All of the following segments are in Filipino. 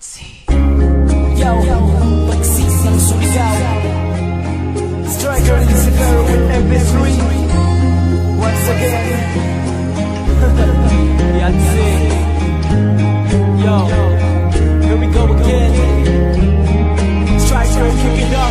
Yo, pagsisang suligaw. Striker is a girl with MP3. Once again Yancy. Yo, here we go again. Striker, kick it up.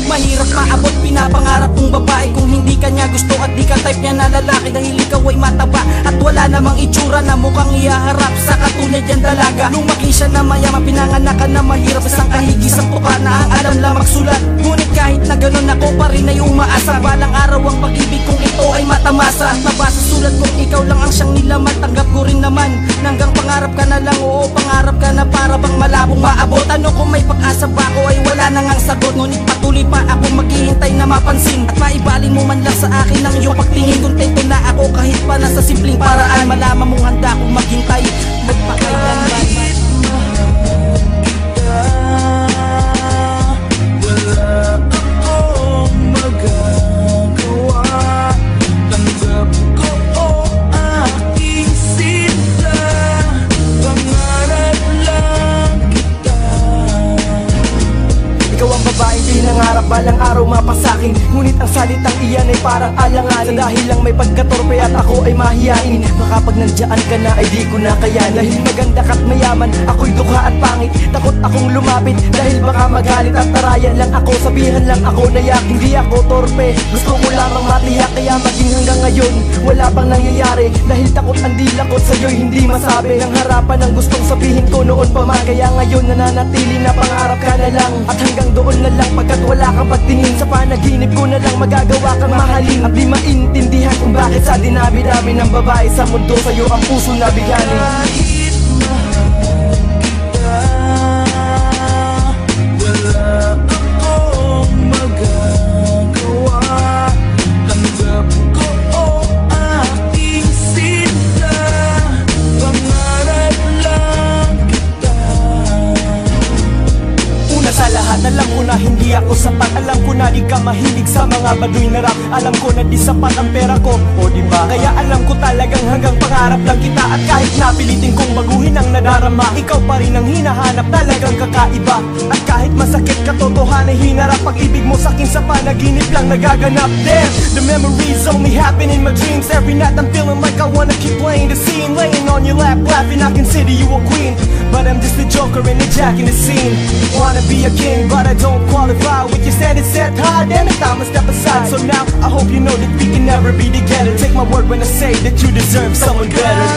Mahirap maabot pinapangarap mong babae kung hindi ka niya gusto at di ka type niya na lalaki, dahil ikaw ay mataba at wala namang itsura na mukhang ihaharap sa katulad yan dalaga. Lumaki siya na mayaman, pinanganakan na mahirap, isang kahigis ang tuka na ang alam lang magsulat. Ngunit kahit na ganun ako pa rin ay umaasa, balang araw ang pag-ibig kong ito ay matamasa. At mabasa sulat kong ikaw lang ang siyang nilaman, tanggap ko rin naman hanggang pangarap ka na lang. Oo, pangarap ka na para bang malabong maabot. Ano kung may pag-asa ba ako ay wala nang ang sagot, ngunit patuloy pa ako maghihintay na mapansin at maibaling mo man lang sa akin ang iyong pagtingin. Kontento na ako kahit pa nasa simpleng paraan, malaman mong handa akong maghintay magpakailanman. Pinangarap balang araw mapasakin, ngunit ang salitang iyan ay parang alanganin. Sa dahil lang may pagkatorpe at ako ay mahihain, baka pag nandiyan ka na ay di ko na kayanin. Dahil maganda ka't mayaman, ako'y dukha at pangit. Takot akong lumapit dahil baka magalit at tarayan lang ako. Sabihan lang ako na yak, hindi ako torpe. Gusto ko lamang matiyak, kaya maging hanggang ngayon wala pang nangyayari. Dahil takot ang dilak ko sa'yo'y hindi masabi. Nang harapan ang gustong sabihin ko noon pa man, kaya ngayon nananatili na pangarap ka na lang. At hanggang doon na lang pagkat wala kang pagtingin. Sa panaginip ko na lang magagawa kang mahalin. At di maintindihan kung bakit sa dinabi-dami ng babae sa mundo sa'yo ang puso na bigani. Alam ko na hindi ako sapat, alam ko na di ka mahilig sa mga baduy na rap. Alam ko na di sapat ang pera ko, o diba? Kaya alam ko talagang hanggang pangarap lang kita. At kahit napilitin kong baguhin ang nadarama, ikaw pa rin ang hinahanap, talagang kakaiba. At kahit masakit katotohanan hinarap, pag-ibig mo sa'kin sa panaginip lang nagaganap. Damn, the memories only happen in my dreams. Every night I'm feeling like I wanna keep playing the scene, laying on your lap, laughing, I consider you a queen. But I'm just a joker in the jack in the scene. Wanna be a king, but I don't qualify with your standards set high. Damn it, I'ma step aside. So now I hope you know that we can never be together. Take my word when I say that you deserve someone better.